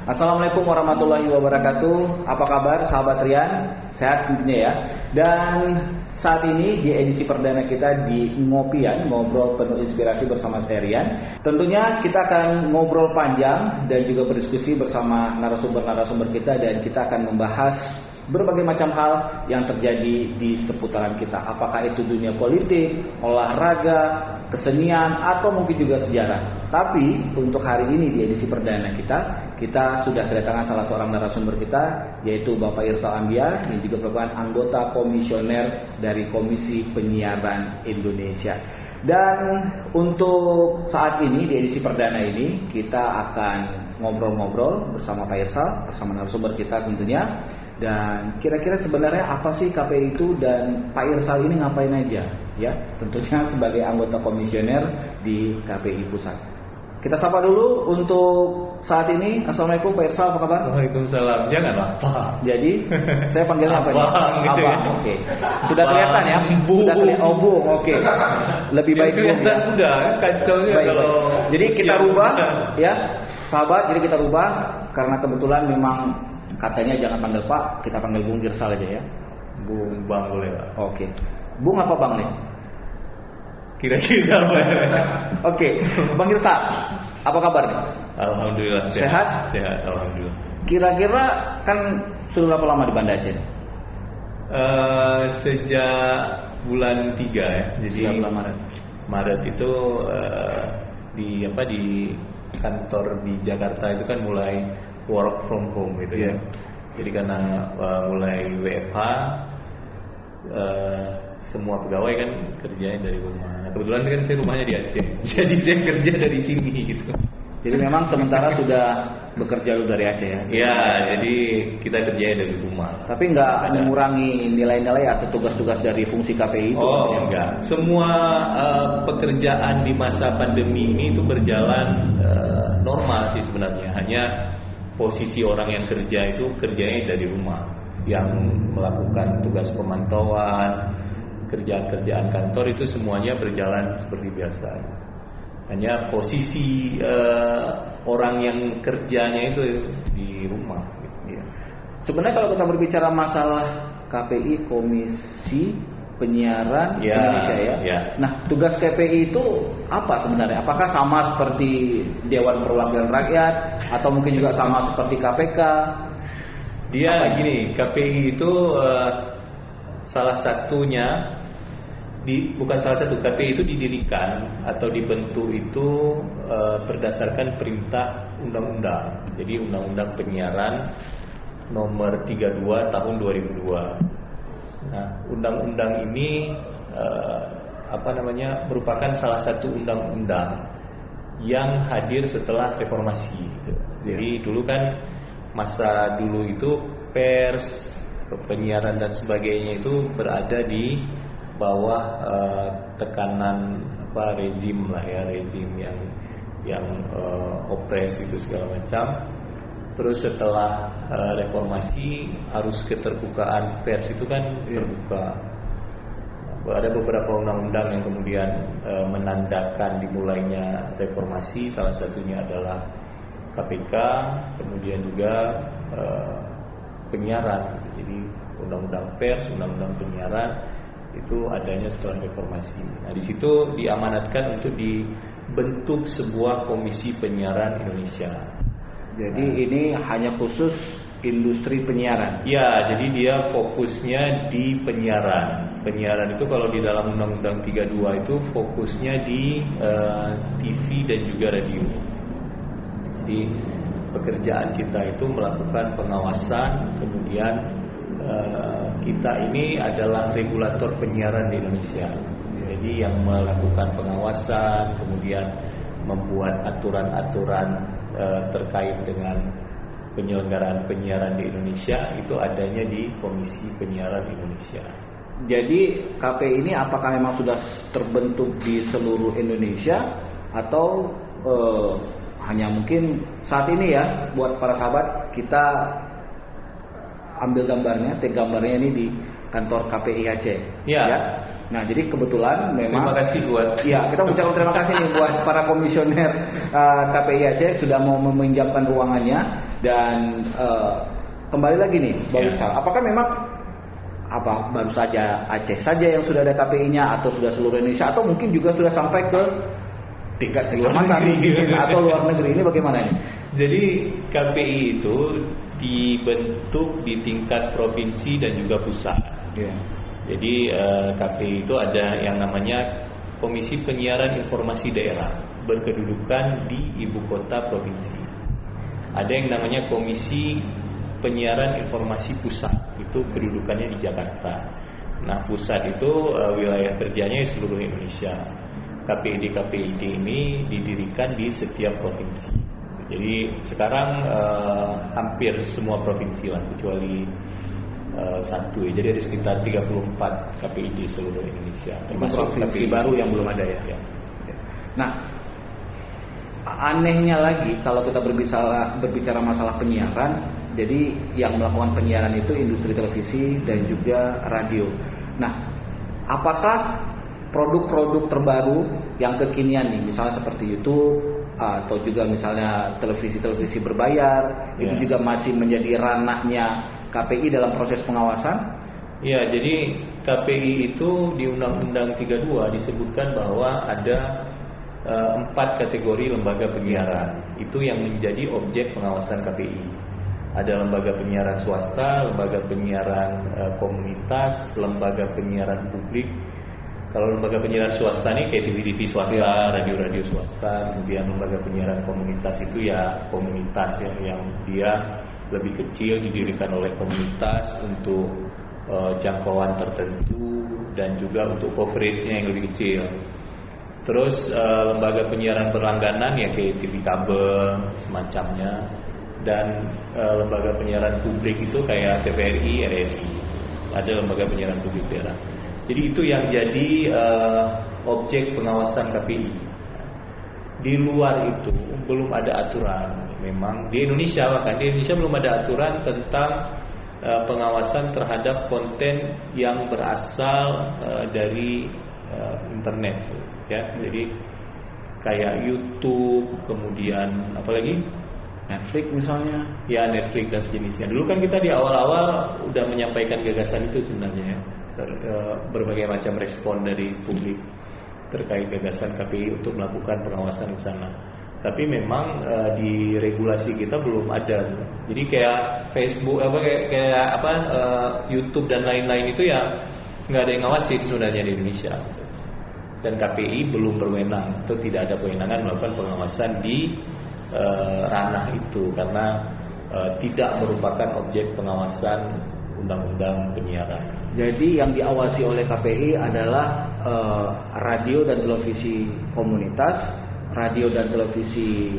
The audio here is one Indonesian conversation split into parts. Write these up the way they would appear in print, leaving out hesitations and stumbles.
Assalamualaikum warahmatullahi wabarakatuh. Apa kabar sahabat Rian? Sehat tentunya ya. Dan saat ini di edisi perdana kita di Ngopian, ngobrol penuh inspirasi bersama saya Rian. Tentunya kita akan ngobrol panjang dan juga berdiskusi bersama narasumber-narasumber kita, dan kita akan membahas berbagai macam hal yang terjadi di seputaran kita. Apakah itu dunia politik, olahraga, kesenian, atau mungkin juga sejarah. Tapi untuk hari ini di edisi perdana kita sudah kedatangan salah seorang narasumber kita, yaitu Bapak Irsal Ambia, yang juga merupakan anggota komisioner dari Komisi Penyiaran Indonesia. Dan untuk saat ini di edisi perdana ini kita akan ngobrol-ngobrol bersama Pak Irsal, bersama narasumber kita tentunya. Dan kira-kira sebenarnya apa sih KPI itu, dan Pak Irsal ini ngapain aja ya? Tentunya sebagai anggota komisioner di KPI Pusat. Kita sapa dulu untuk saat ini. Assalamualaikum Pak Irsal, apa kabar? Waalaikumsalam. Jangan apa. Jadi saya panggilnya apa nih? Gitu ya. Oke. Sudah kelihatan ya? Sudah kelihatan. Oh, Bung. Oke. Lebih baik Bung ya. Udah, kacaunya Baik, kalau baik. Jadi kita rubah ya, sahabat. Jadi kita rubah karena kebetulan memang katanya jangan panggil Pak, kita panggil Bung Irsal aja ya. Bung Bang boleh Pak. Oke. Bung apa Bang nih? Kira-kira apa ya? Oke. Bang Irsal, apa kabar nih? Alhamdulillah Sehat? Sehat, alhamdulillah. Kira-kira kan sudah berapa lama di Banda Aceh? Sejak bulan 3 ya. Jadi bulan Maret. Maret itu di kantor di Jakarta itu kan mulai work from home gitu ya. Jadi karena mulai WFH, semua pegawai kan kerjanya dari rumah. Nah, kebetulan kan saya rumahnya di Aceh, jadi saya kerja dari sini gitu. Jadi memang sementara sudah bekerja dulu dari Aceh ya? Ya, jadi kita kerjanya dari rumah. Tapi nggak mengurangi nilai-nilai atau tugas-tugas dari fungsi KPI itu? Oh enggak, semua pekerjaan di masa pandemi ini itu berjalan normal sih sebenarnya. Hanya posisi orang yang kerja itu kerjanya dari rumah, yang melakukan tugas pemantauan, kerjaan-kerjaan kantor itu semuanya berjalan seperti biasa. Hanya posisi orang yang kerjanya itu di rumah. Gitu, ya. Sebenarnya kalau kita berbicara masalah KPI, Komisi Penyiaran Indonesia ya. Nah, tugas KPI itu apa sebenarnya? Apakah sama seperti Dewan Perwakilan Rakyat atau mungkin juga sama seperti KPK? Dia gini, KPI itu salah satunya KPI itu didirikan atau dibentuk itu berdasarkan perintah undang-undang. Jadi Undang-Undang Penyiaran Nomor 32 Tahun 2002. Nah, undang-undang ini merupakan salah satu undang-undang yang hadir setelah reformasi. Gitu. Jadi dulu kan masa dulu itu pers, penyiaran dan sebagainya itu berada di bawah tekanan rezim yang opres itu segala macam. Terus setelah reformasi arus keterbukaan pers itu kan terbuka. Ada beberapa undang-undang yang kemudian menandakan dimulainya reformasi. Salah satunya adalah KPK, kemudian juga penyiaran. Jadi undang-undang pers, undang-undang penyiaran itu adanya setelah reformasi. Nah, di situ diamanatkan untuk dibentuk sebuah Komisi Penyiaran Indonesia. Jadi ini hanya khusus industri penyiaran. Ya, jadi dia fokusnya di penyiaran. Penyiaran itu kalau di dalam Undang-Undang 32 itu fokusnya di TV dan juga radio. Jadi pekerjaan kita itu melakukan pengawasan, kemudian kita ini adalah regulator penyiaran di Indonesia. Jadi yang melakukan pengawasan, kemudian membuat aturan-aturan terkait dengan penyelenggaraan penyiaran di Indonesia itu adanya di Komisi Penyiaran Indonesia. Jadi KPI ini apakah memang sudah terbentuk di seluruh Indonesia atau hanya mungkin saat ini ya, buat para sahabat kita ambil gambarnya, gambarnya ini di kantor KPI Aceh. Ya. Nah, jadi kebetulan memang terima kasih buat kita ucapkan terima kasih nih buat para komisioner KPI Aceh sudah mau meminjamkan ruangannya dan kembali lagi nih, Bang Irsal. Apakah memang baru saja Aceh saja yang sudah ada KPI-nya atau sudah seluruh Indonesia atau mungkin juga sudah sampai ke tingkat kecamatan atau luar negeri, ini bagaimana ini? Jadi KPI itu dibentuk di tingkat provinsi dan juga pusat. Jadi KPI itu ada yang namanya Komisi Penyiaran Informasi Daerah, berkedudukan di ibu kota provinsi. Ada yang namanya Komisi Penyiaran Informasi Pusat, itu kedudukannya di Jakarta. Nah, pusat itu wilayah kerjanya seluruh Indonesia. KPID ini didirikan di setiap provinsi. Jadi sekarang hampir semua provinsi lah, kecuali satu ya. Jadi ada sekitar 34 KPID seluruh Indonesia, termasuk provinsi KPID baru yang belum ada ya. Nah, anehnya lagi kalau kita berbicara masalah penyiaran, jadi yang melakukan penyiaran itu industri televisi dan juga radio. Nah, apakah produk-produk terbaru yang kekinian nih, misalnya seperti YouTube atau juga misalnya televisi-televisi berbayar, itu juga masih menjadi ranahnya KPI dalam proses pengawasan? Ya, jadi KPI itu di Undang-Undang 32 disebutkan bahwa ada 4 kategori lembaga penyiaran. Itu yang menjadi objek pengawasan KPI. Ada lembaga penyiaran swasta, lembaga penyiaran komunitas, lembaga penyiaran publik. Kalau lembaga penyiaran swasta nih kayak TV swasta, radio-radio swasta, kemudian lembaga penyiaran komunitas itu ya komunitas yang dia lebih kecil, didirikan oleh komunitas untuk jangkauan tertentu dan juga untuk coveragenya yang lebih kecil. Terus lembaga penyiaran berlangganan ya kayak TV kabel semacamnya, dan lembaga penyiaran publik itu kayak TVRI, RRI. Ada lembaga penyiaran publik daerah. Jadi itu yang jadi objek pengawasan KPI. Di luar itu belum ada aturan. Memang di Indonesia, bahkan di Indonesia belum ada aturan tentang pengawasan terhadap konten yang berasal dari internet. Ya, jadi kayak YouTube, kemudian apalagi Netflix misalnya. Ya, Netflix dan sejenisnya. Dulu kan kita di awal-awal udah menyampaikan gagasan itu sebenarnya ya. Berbagai macam respon dari publik terkait gagasan KPI untuk melakukan pengawasan di sana. Tapi memang di regulasi kita belum ada. Jadi kayak Facebook YouTube dan lain-lain itu ya nggak ada yang ngawasin sebenarnya di Indonesia. Dan KPI belum berwenang atau tidak ada kewenangan melakukan pengawasan di ranah itu karena tidak merupakan objek pengawasan undang-undang penyiaran. Jadi yang diawasi oleh KPI adalah radio dan televisi komunitas, radio dan televisi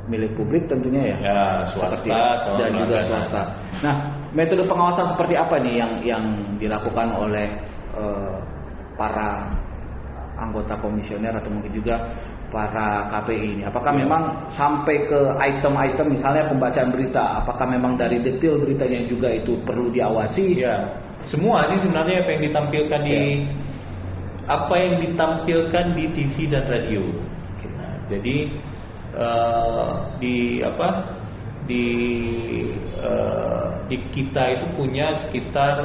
milik publik tentunya ya. Ya, swasta dan juga swasta. Nah, metode pengawasan seperti apa nih yang dilakukan oleh para anggota komisioner atau mungkin juga para KPI ini? Apakah memang sampai ke item-item misalnya pembacaan berita? Apakah memang dari detail beritanya juga itu perlu diawasi? Ya, semua sih sebenarnya apa yang ditampilkan di TV dan radio. Nah, jadi di kita itu punya sekitar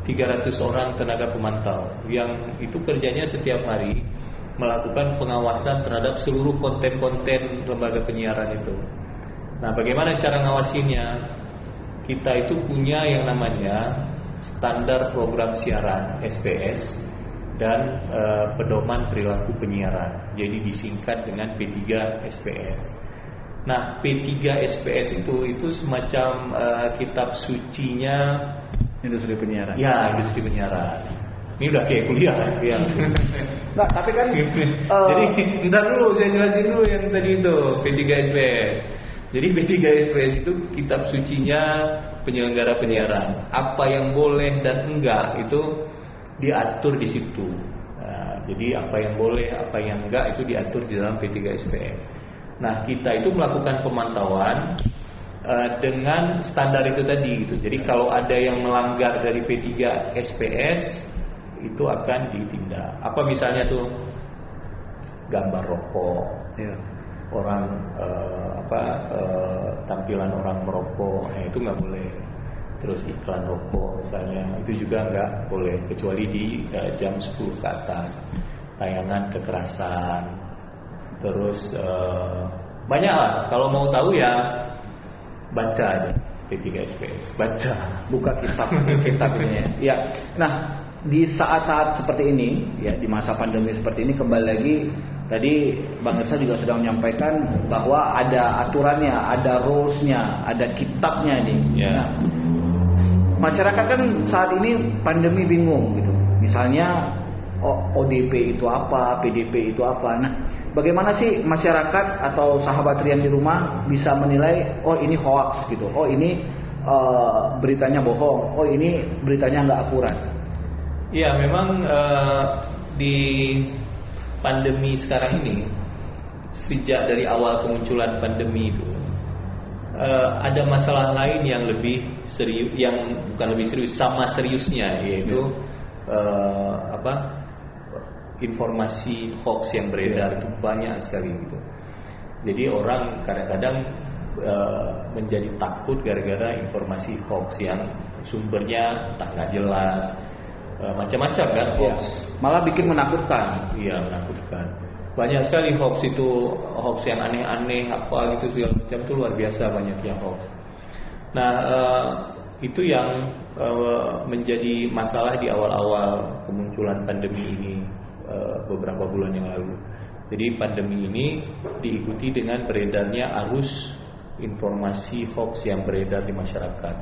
300 orang tenaga pemantau yang itu kerjanya setiap hari melakukan pengawasan terhadap seluruh konten-konten lembaga penyiaran itu. Nah, bagaimana cara ngawasinnya? Kita itu punya yang namanya standar program siaran SPS dan pedoman perilaku penyiaran. Jadi disingkat dengan P3 SPS. Nah, P3 SPS itu semacam kitab sucinya industri penyiaran. Ya, industri penyiaran. Ini udah kayak kuliah ya. Nah, tapi kan jadi bentar dulu saya jelasin dulu yang tadi itu P3 SPS. Jadi P3 SPS itu kitab sucinya penyelenggara penyiaran. Apa yang boleh dan enggak itu diatur di situ. Nah, jadi apa yang boleh, apa yang enggak itu diatur di dalam P3 SPS. Nah, kita itu melakukan pemantauan dengan standar itu tadi gitu. Jadi kalau ada yang melanggar dari P3 SPS itu akan ditindak. Apa misalnya tuh gambar rokok, orang tampilan orang merokok, itu nggak boleh. Terus iklan rokok misalnya, itu juga nggak boleh kecuali di jam 10 ke atas. Tayangan kekerasan, terus banyak lah. Kalau mau tahu ya baca aja P3SPS, baca, buka kitab ini ya. Nah, di saat-saat seperti ini ya, di masa pandemi seperti ini, kembali lagi tadi Bang Irsa juga sudah menyampaikan bahwa ada aturannya, ada rules-nya, ada kitabnya nih. Nah, masyarakat kan saat ini pandemi bingung gitu. Misalnya ODP itu apa, PDP itu apa. Nah, bagaimana sih masyarakat atau sahabat Rian di rumah bisa menilai, oh ini hoax gitu, oh ini beritanya bohong, oh ini beritanya nggak akurat? Iya, memang di pandemi sekarang ini, sejak dari awal kemunculan pandemi itu, ada masalah lain yang lebih serius, yang bukan lebih serius, sama seriusnya, yaitu informasi hoax yang beredar itu banyak sekali gitu. Jadi orang kadang-kadang menjadi takut gara-gara informasi hoax yang sumbernya tak nggak jelas, macam-macam kan hoax. Malah bikin menakutkan. Iya, menakutkan. Banyak sekali hoax itu, hoax yang aneh-aneh apa gitu segala macam, itu luar biasa banyaknya hoax. Nah, itu yang menjadi masalah di awal-awal kemunculan pandemi ini, beberapa bulan yang lalu. Jadi pandemi ini diikuti dengan beredarnya arus informasi hoax yang beredar di masyarakat.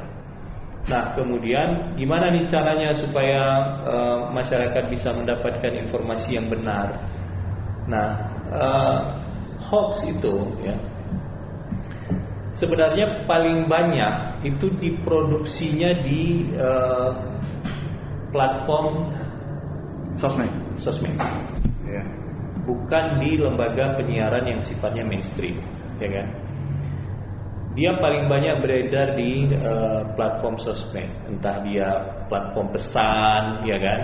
Nah, kemudian gimana nih caranya supaya masyarakat bisa mendapatkan informasi yang benar? Nah, hoax itu ya sebenarnya paling banyak itu diproduksinya di platform sosmed. Ya. Bukan di lembaga penyiaran yang sifatnya mainstream, ya kan? Dia paling banyak beredar di platform sosmed, entah dia platform pesan, ya kan?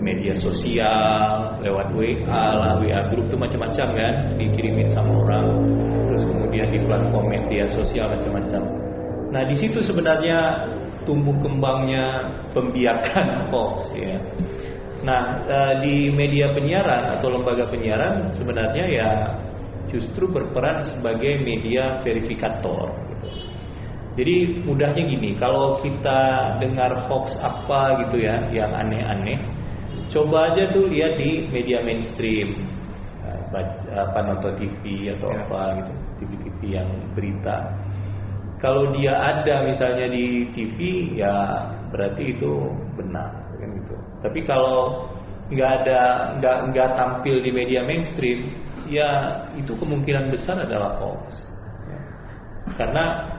Media sosial, lewat WA lah, WA grup itu macam-macam kan, dikirimin sama orang. Terus kemudian di platform media sosial macam-macam. Nah, di situ sebenarnya tumbuh kembangnya pembiakan hoax, ya. Nah, di media penyiaran atau lembaga penyiaran sebenarnya ya justru berperan sebagai media verifikator gitu. Jadi mudahnya gini, kalau kita dengar hoax apa gitu ya yang aneh-aneh, coba aja tuh lihat di media mainstream, nonton TV atau apa gitu, TV-TV yang berita. Kalau dia ada misalnya di TV, ya berarti itu benar kan gitu. Tapi kalau nggak tampil di media mainstream, ya itu kemungkinan besar adalah hoax. Karena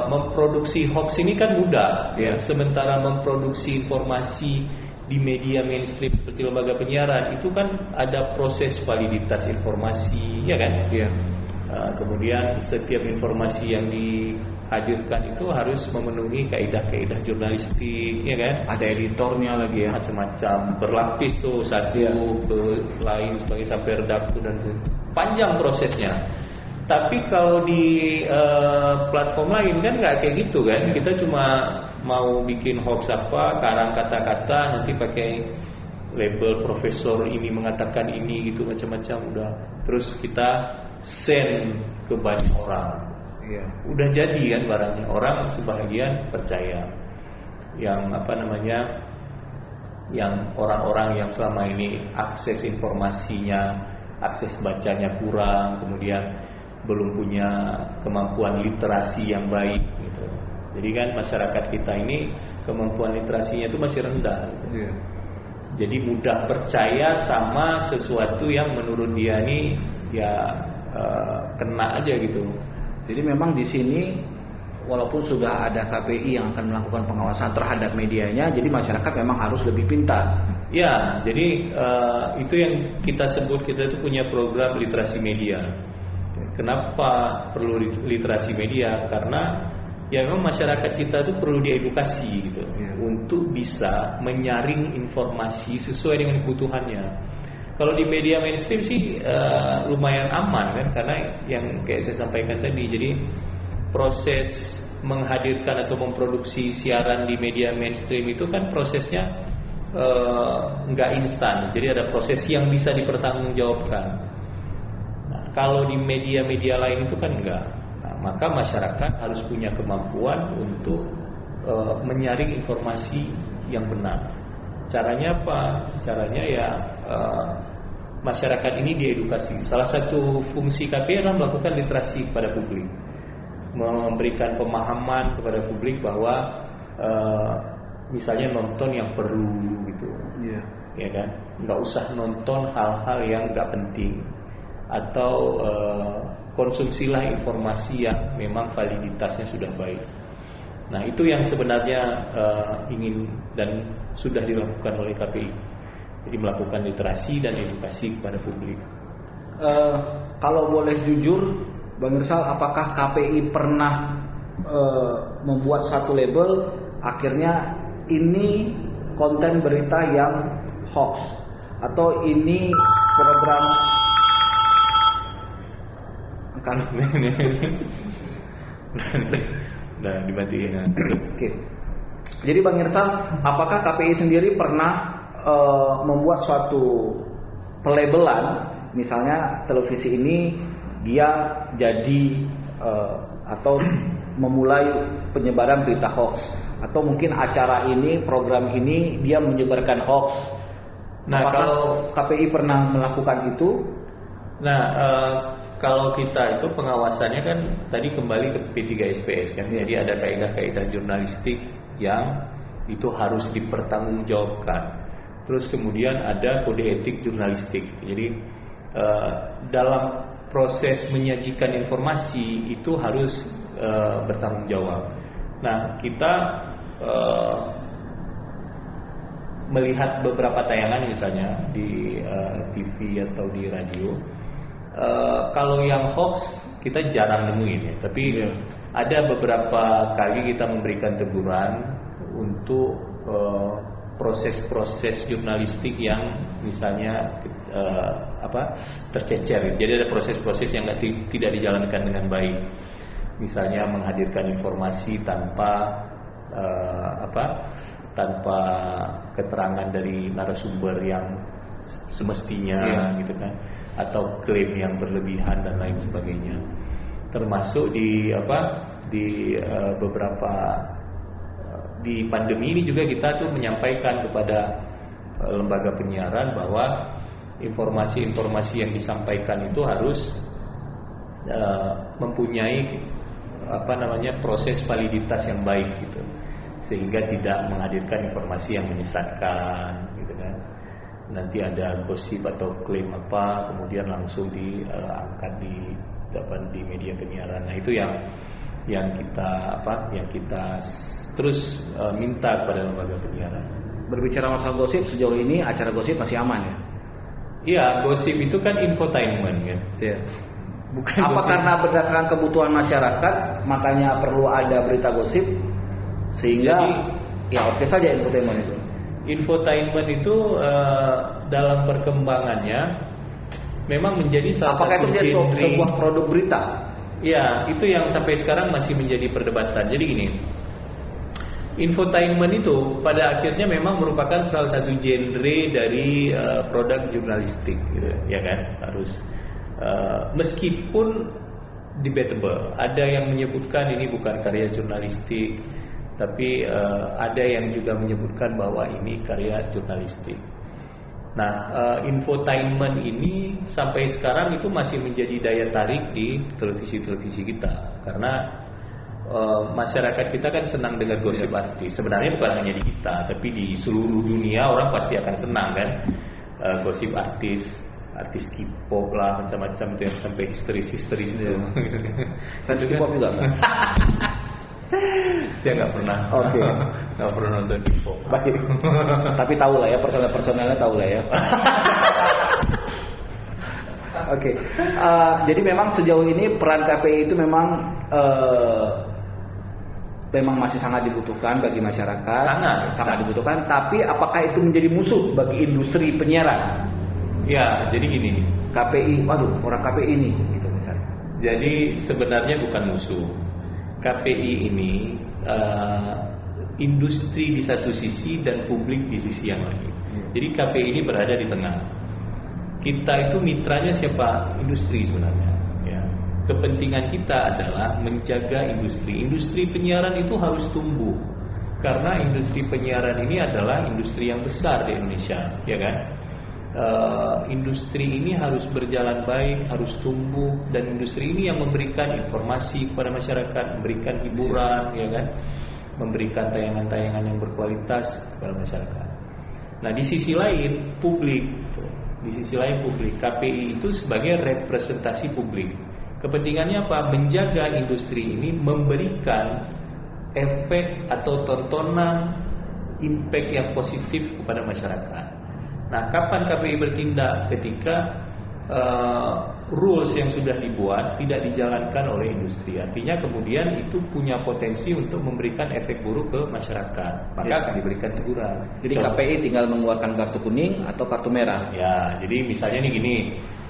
memproduksi hoax ini kan mudah, ya. Sementara memproduksi informasi di media mainstream seperti lembaga penyiaran itu kan ada proses validitas informasi, ya kan? Iya. Kemudian setiap informasi yang dihadirkan itu harus memenuhi kaidah-kaidah jurnalistik, ya kan? Ada editornya lagi ya. Macam-macam, berlapis tuh, satu ke lain sebagai sampai redaksi dan panjang prosesnya. Tapi kalau di platform lain kan nggak kayak gitu kan? Kita cuma mau bikin hoax apa, karang kata-kata, nanti pakai label profesor ini mengatakan ini gitu macam-macam udah. Terus kita send ke banyak orang. Iya. Udah jadi kan barangnya. Orang sebagian percaya. Yang yang orang-orang yang selama ini akses informasinya, akses bacanya kurang, kemudian belum punya kemampuan literasi yang baik gitu. Jadi kan masyarakat kita ini kemampuan literasinya itu masih rendah gitu. Iya. Jadi mudah percaya sama sesuatu yang menurut dia ini ya kena aja gitu. Jadi memang di sini walaupun sudah ada KPI yang akan melakukan pengawasan terhadap medianya, jadi masyarakat memang harus lebih pintar. Ya, jadi itu yang kita sebut, kita itu punya program literasi media. Kenapa perlu literasi media? Karena ya memang masyarakat kita tuh perlu diedukasi gitu untuk bisa menyaring informasi sesuai dengan kebutuhannya. Kalau di media mainstream sih lumayan aman kan, karena yang kayak saya sampaikan tadi, jadi proses menghadirkan atau memproduksi siaran di media mainstream itu kan prosesnya nggak instan, jadi ada proses yang bisa dipertanggungjawabkan. Nah, kalau di media-media lain itu kan enggak. Nah, maka masyarakat harus punya kemampuan untuk menyaring informasi yang benar. Caranya apa? Caranya ya masyarakat ini diedukasi. Salah satu fungsi KPI adalah melakukan literasi kepada publik, memberikan pemahaman kepada publik bahwa misalnya nonton yang perlu gitu, ya kan, nggak usah nonton hal-hal yang nggak penting, atau konsumsilah informasi yang memang validitasnya sudah baik. Nah, itu yang sebenarnya ingin dan sudah dilakukan oleh KPI. Jadi melakukan literasi dan edukasi kepada publik. Kalau boleh jujur, Bang Irsal, apakah KPI pernah membuat satu label akhirnya ini konten berita yang hoax, atau ini program kan dan dimatiin. Oke. Jadi Bang Irsal, apakah KPI sendiri pernah membuat suatu pelabelan, misalnya televisi ini dia jadi atau memulai penyebaran berita hoax, atau mungkin acara ini, program ini dia menyebarkan hoax? Nah, apakah kalau KPI pernah melakukan itu? Nah, kalau kita itu pengawasannya kan tadi kembali ke P3SPS kan, jadi ada kaidah-kaidah jurnalistik yang itu harus dipertanggungjawabkan. Terus kemudian ada kode etik jurnalistik. Jadi dalam proses menyajikan informasi itu harus bertanggung jawab. Nah, kita melihat beberapa tayangan misalnya di TV atau di radio. Kalau yang hoax kita jarang nemuin ya, tapi ada beberapa kali kita memberikan teguran untuk proses-proses jurnalistik yang misalnya tercecer. Jadi ada proses-proses yang tidak dijalankan dengan baik. Misalnya menghadirkan informasi tanpa tanpa keterangan dari narasumber yang semestinya, gitu kan, atau klaim yang berlebihan dan lain sebagainya. Termasuk di beberapa di pandemi ini juga kita tuh menyampaikan kepada lembaga penyiaran bahwa informasi-informasi yang disampaikan itu harus mempunyai proses validitas yang baik gitu, sehingga tidak menghadirkan informasi yang menyesatkan gitu kan. Nanti ada gosip atau klaim kemudian langsung diangkat di media penyiaran. Nah, itu yang kita terus minta kepada lembaga penyiaran. Berbicara masalah gosip, sejauh ini acara gosip masih aman ya? Iya, gosip itu kan infotainment kan. Iya. Bukan apa gosip. Karena berdasarkan kebutuhan masyarakat makanya perlu ada berita gosip, sehingga ya oke saja infotainment itu. Infotainment itu dalam perkembangannya memang menjadi salah apakah satu itu genre. Sebuah produk berita? Ya, itu yang sampai sekarang masih menjadi perdebatan. Jadi gini, infotainment itu pada akhirnya memang merupakan salah satu genre dari produk jurnalistik, gitu, ya kan? Harus meskipun debatable, ada yang menyebutkan ini bukan karya jurnalistik, tapi ada yang juga menyebutkan bahwa ini karya jurnalistik. Nah, infotainment ini sampai sekarang itu masih menjadi daya tarik di televisi-televisi kita, karena masyarakat kita kan senang dengar gosip artis. Sebenarnya bukan hanya di kita, tapi di seluruh dunia orang pasti akan senang kan, gosip artis K-pop lah, macam-macam itu yang sampai histeris itu. Fans K-pop juga kan? Saya nggak pernah. Oke. Nggak pernah nonton K-pop. Baik. Tapi tahu lah ya, personelnya tahu lah ya. Oke. Jadi memang sejauh ini peran KPI itu memang memang masih sangat dibutuhkan bagi masyarakat, sangat dibutuhkan. Tapi apakah itu menjadi musuh bagi industri penyiaran? Ya, jadi gini, KPI, orang KPI ini, gitu misalnya. Jadi sebenarnya bukan musuh. KPI ini industri di satu sisi dan publik di sisi yang lain. Jadi KPI ini berada di tengah. Kita itu mitranya siapa? Industri sebenarnya. Ya. Kepentingan kita adalah menjaga industri. Industri penyiaran itu harus tumbuh. Karena industri penyiaran ini adalah industri yang besar di Indonesia, ya kan? Industri ini harus berjalan baik, harus tumbuh, dan industri ini yang memberikan informasi kepada masyarakat, memberikan hiburan, ya kan? Memberikan tayangan-tayangan yang berkualitas kepada masyarakat. Nah, di sisi lain publik, KPI itu sebagai representasi publik. Kepentingannya apa? Menjaga industri ini memberikan efek atau tontonan impact yang positif kepada masyarakat. Nah, kapan KPI bertindak? Ketika rules yang sudah dibuat tidak dijalankan oleh industri. Artinya kemudian itu punya potensi untuk memberikan efek buruk ke masyarakat. Maka akan diberikan teguran. Jadi KPI tinggal mengeluarkan kartu kuning atau kartu merah. Ya, jadi misalnya nih gini,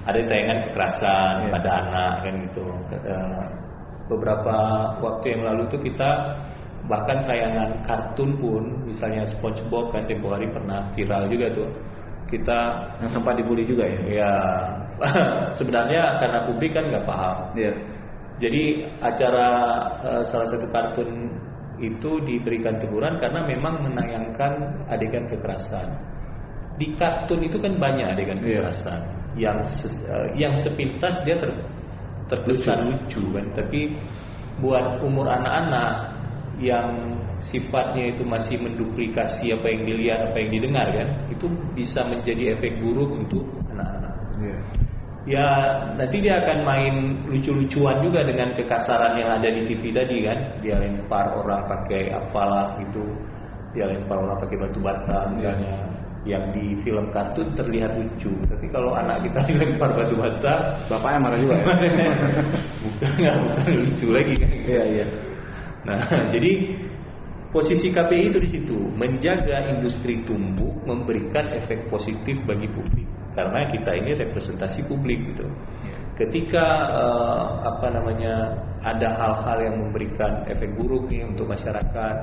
ada tayangan kekerasan pada anak kan gitu. Beberapa waktu yang lalu tuh kita bahkan tayangan kartun pun, misalnya SpongeBob kan tempo hari pernah viral juga tuh. Kita yang sempat dibully juga ya. Ya, sebenarnya karena publik kan nggak paham. Ya. Jadi acara salah satu kartun itu diberikan teguran karena memang menayangkan adegan kekerasan. Di kartun itu kan banyak adegan kekerasan yang sepintas dia terkesan lucu kan, tapi buat umur anak-anak yang sifatnya itu masih menduplikasi apa yang dilihat, apa yang didengar kan, itu bisa menjadi efek buruk untuk anak-anak. Ya, nanti dia akan main lucu-lucuan juga dengan kekasaran yang ada di TV tadi kan. Dia lempar orang pakai apalah gitu, dia lempar orang pakai batu bata misalnya. Yang di film kartun terlihat lucu, tapi kalau anak kita dilempar batu bata, bapaknya marah juga ya. bukan lucu lagi kan. Iya. Nah, jadi posisi KPI itu di situ, menjaga industri tumbuh, memberikan efek positif bagi publik. Karena kita ini representasi publik gitu. Ketika ada hal-hal yang memberikan efek buruk nih untuk masyarakat,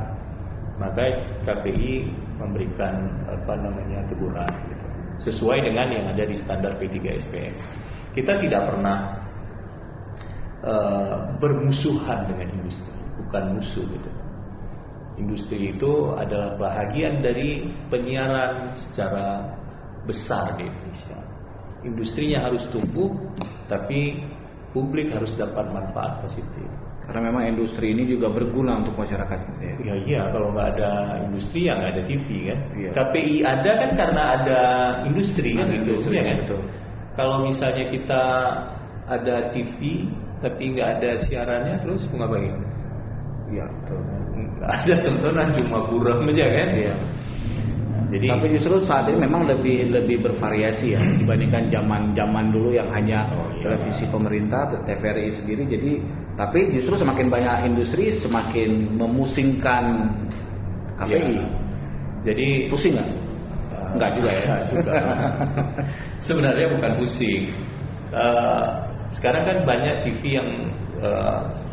maka KPI memberikan teguran gitu, sesuai dengan yang ada di standar P3SPS. Kita tidak pernah bermusuhan dengan industri, bukan musuh gitu. Industri itu adalah bahagian dari penyiaran secara besar di Indonesia. Industrinya harus tumbuh, tapi publik harus dapat manfaat positif. Karena memang industri ini juga berguna untuk masyarakat. Iya, kalau nggak ada industri ya nggak ada TV kan. Iya. KPI ada kan karena ada industri kan gitu, ya kan. Betul. Kalau misalnya kita ada TV tapi nggak ada siarannya, terus mau ngapain? Iya, betul. Nggak ada tontonan, cuma buram aja kan. Iya. Jadi, tapi justru saat ini memang lebih bervariasi ya dibandingkan zaman dulu yang hanya televisi pemerintah, TVRI sendiri. Jadi tapi justru semakin banyak industri semakin memusingkan KPI. Ya. Jadi pusing nggak? Enggak juga ya. Sebenarnya bukan pusing. Sekarang kan banyak TV yang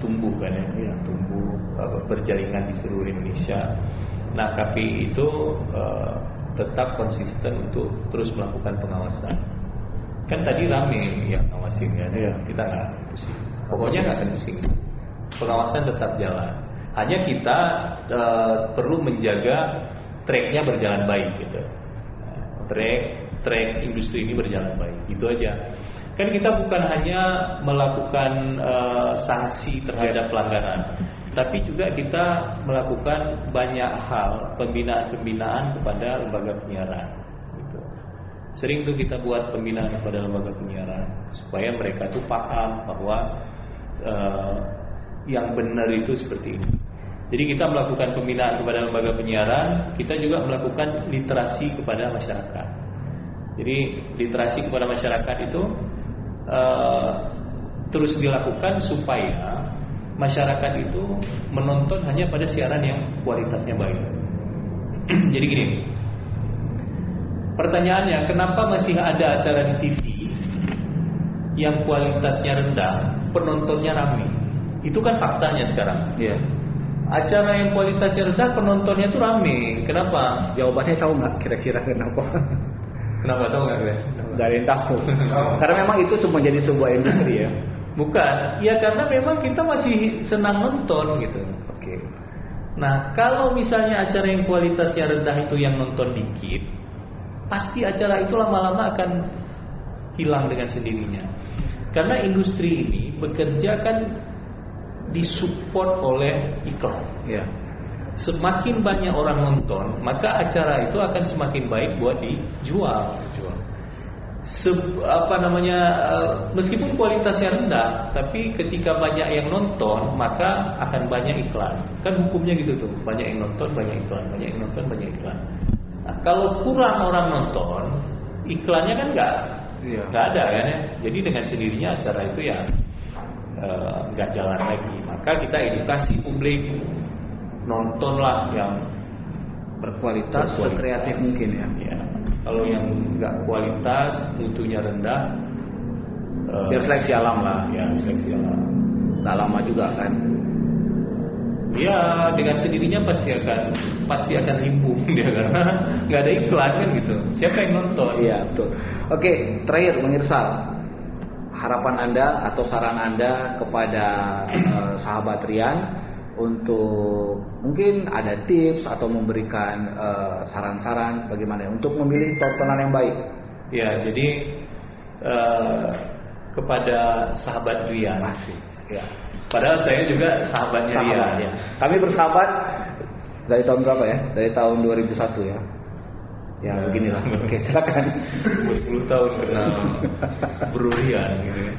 tumbuh kan ya, tumbuh berjaringan di seluruh Indonesia. Nah, KPI itu tetap konsisten untuk terus melakukan pengawasan. Kan tadi rame yang ngawasin kan, kita nggak pusing. Pokoknya nggak akan pusing. Pengawasan tetap jalan. Hanya kita perlu menjaga tracknya berjalan baik gitu. Track industri ini berjalan baik. Itu aja. Kan kita bukan hanya melakukan sanksi terhadap pelanggaran, tapi juga kita melakukan banyak hal pembinaan kepada lembaga penyiaran. Gitu. Sering tuh kita buat pembinaan kepada lembaga penyiaran supaya mereka tuh paham bahwa yang benar itu seperti ini. Jadi kita melakukan pembinaan kepada lembaga penyiaran, kita juga melakukan literasi kepada masyarakat. Jadi literasi kepada masyarakat itu terus dilakukan supaya masyarakat itu menonton hanya pada siaran yang kualitasnya baik. Jadi gini, pertanyaannya, kenapa masih ada acara di TV yang kualitasnya rendah, penontonnya ramai? Itu kan faktanya sekarang. Iya. Acara yang kualitasnya rendah, penontonnya itu ramai. Kenapa? Jawabannya tahu nggak kira-kira kenapa? Kenapa, tahu nggak gue? Nggak ada yang tahu. Karena memang itu menjadi sebuah industri ya. Bukan, ya karena memang kita masih senang nonton gitu. Oke. Nah, kalau misalnya acara yang kualitasnya rendah itu yang nonton dikit, pasti acara itu lama-lama akan hilang dengan sendirinya. Karena industri ini bekerja kan disupport oleh iklan. Ya. Semakin banyak orang nonton, maka acara itu akan semakin baik buat dijual. Meskipun kualitasnya rendah, tapi ketika banyak yang nonton, maka akan banyak iklan. Kan hukumnya gitu tuh, banyak yang nonton, banyak iklan, banyak yang nonton, banyak iklan. Nah, kalau kurang orang nonton, iklannya kan nggak ada kan ya. Jadi dengan sendirinya acara itu ya nggak jalan lagi. Maka kita edukasi publik, nontonlah yang Berkualitas, sekreatif mungkin ya. Ya. Kalau yang nggak kualitas, mutunya rendah, Biar seleksi alam lah. ya seleksi alam. Nggak lama juga kan. Ya dengan sendirinya pasti akan limbung dia karena nggak ada iklan kan gitu. Siapa yang nonton? Iya betul. Oke, terakhir Bang Irsal, harapan Anda atau saran Anda kepada sahabat Rian untuk mungkin ada tips atau memberikan saran-saran bagaimana untuk memilih tontonan yang baik. Ya, jadi kepada sahabat Rian. Masih. Ya. Padahal saya juga sahabatnya Rian. Ya. Kami bersahabat dari tahun berapa ya? Dari tahun 2001 ya. Ya beginilah. Oke, silakan. 10 tahun kenal Bro Rian gitu ya.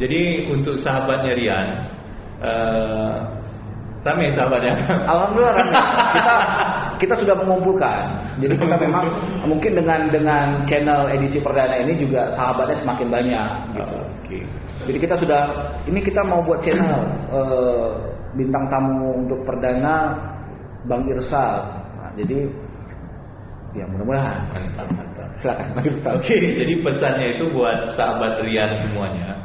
Jadi untuk sahabatnya Rian, ramai sahabatnya. Alhamdulillah ramai. Kita sudah mengumpulkan. Jadi kita memang mungkin dengan channel edisi perdana ini juga sahabatnya semakin banyak. Gitu. Oke. Jadi kita mau buat channel bintang tamu untuk perdana Bang Irsal. Nah, jadi ya mudah-mudahan. Mantap. Silakan Bang Irsal. Oke, jadi pesannya itu buat sahabat Rian semuanya.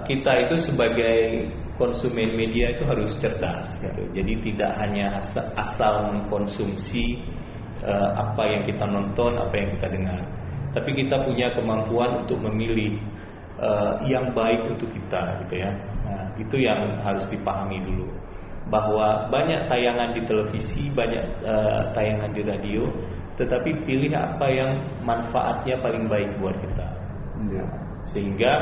Kita itu sebagai konsumen media itu harus cerdas gitu. Jadi tidak hanya asal mengkonsumsi apa yang kita nonton, apa yang kita dengar, tapi kita punya kemampuan untuk memilih yang baik untuk kita gitu ya. Nah, itu yang harus dipahami dulu, bahwa banyak tayangan di televisi, banyak tayangan di radio, tetapi pilih apa yang manfaatnya paling baik buat kita. Sehingga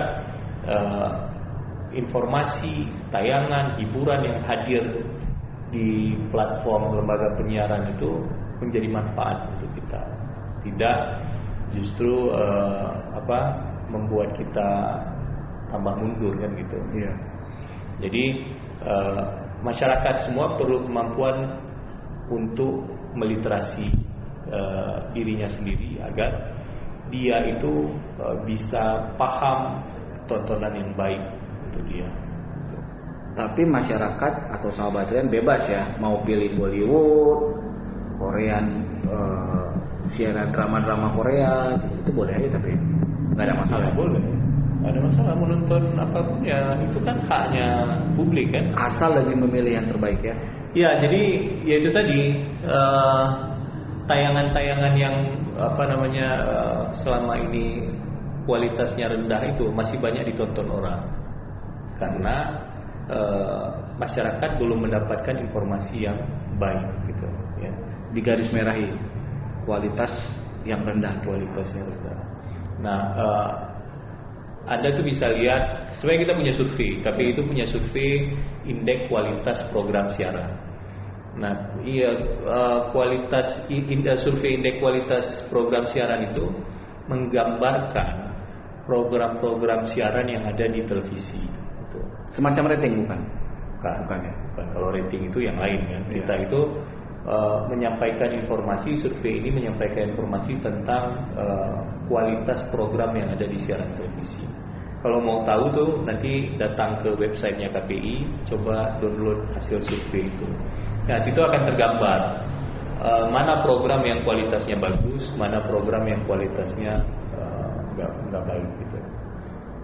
informasi, tayangan, hiburan yang hadir di platform lembaga penyiaran itu menjadi manfaat untuk kita, tidak justru membuat kita tambah mundur kan gitu. Iya. Jadi masyarakat semua perlu kemampuan untuk meliterasi dirinya sendiri agar dia itu bisa paham tontonan yang baik untuk dia. Tapi masyarakat atau sahabat Rian bebas ya, mau pilih Bollywood, Korean, siaran drama-drama Korea, itu boleh aja tapi nggak ada masalah. Ya, boleh. Nggak ada masalah menonton apapun ya, itu kan haknya publik kan. Asal lagi memilih yang terbaik ya. Ya, jadi ya itu tadi tayangan-tayangan yang selama ini kualitasnya rendah itu masih banyak ditonton orang karena masyarakat belum mendapatkan informasi yang baik gitu ya. Di garis merahi kualitas yang rendah. Kualitasnya rendah. Nah, Anda tuh bisa lihat, sebenarnya kita punya survei, tapi itu punya survei indeks kualitas program siaran. Nah, survei indeks kualitas program siaran itu menggambarkan program-program siaran yang ada di televisi. Gitu. Semacam rating bukan? Bukan ya. Bukan. Kalau rating itu yang lain kan. Ya. Kita itu menyampaikan informasi, survei ini menyampaikan informasi tentang kualitas program yang ada di siaran televisi. Kalau mau tahu tuh nanti datang ke websitenya KPI, coba download hasil survei itu. Nah, situ akan tergambar mana program yang kualitasnya bagus, mana program yang kualitasnya nggak baik gitu,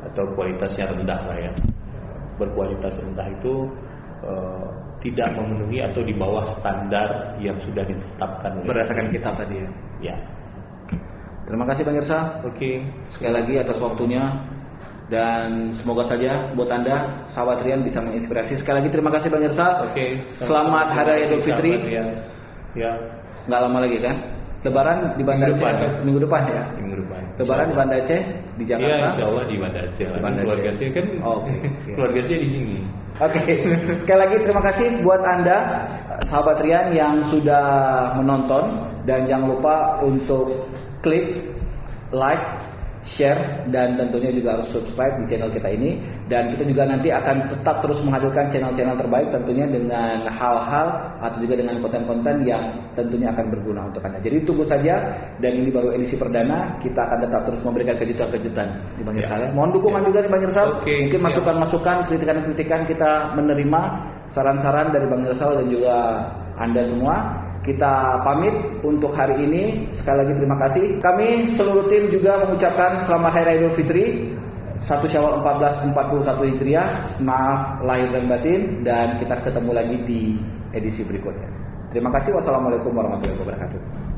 atau kualitasnya rendah lah ya. Berkualitas rendah itu tidak memenuhi atau di bawah standar yang sudah ditetapkan berdasarkan kitab tadi ya. Ya. Terima kasih Bang Irsal. Oke. Sekali lagi atas waktunya. Dan semoga saja buat Anda, sahabat Rian, bisa menginspirasi. Sekali lagi terima kasih Bang Irsal. Oke. Selamat Hari Raya Idul Fitri. Ya. Nggak lama lagi kan? Lebaran di Banda Aceh minggu depan ya. Minggu depan. Lebaran di Banda Aceh di Jakarta. Iya, Insya Allah di Banda Aceh. Keluarga saya kan. Keluarga saya di sini. Oke. Sekali lagi terima kasih buat Anda, sahabat Rian, yang sudah menonton, dan jangan lupa untuk klik like, share, dan tentunya juga harus subscribe di channel kita ini. Dan kita juga nanti akan tetap terus menghadirkan channel-channel terbaik tentunya dengan hal-hal atau juga dengan konten-konten yang tentunya akan berguna untuk Anda. Jadi tunggu saja, dan ini baru edisi perdana, kita akan tetap terus memberikan kejutan-kejutan di Bang Irsal. Mohon dukungan juga di Bang Irsal. Mungkin masukan-masukan, kritikan-kritikan kita menerima, saran-saran dari Bang Irsal dan juga Anda semua. Kita pamit untuk hari ini. Sekali lagi terima kasih. Kami seluruh tim juga mengucapkan selamat Hari Raya Idul Fitri 1 Syawal 1441 Hijriah. Maaf lahir dan batin, dan kita ketemu lagi di edisi berikutnya. Terima kasih. Wassalamualaikum warahmatullahi wabarakatuh.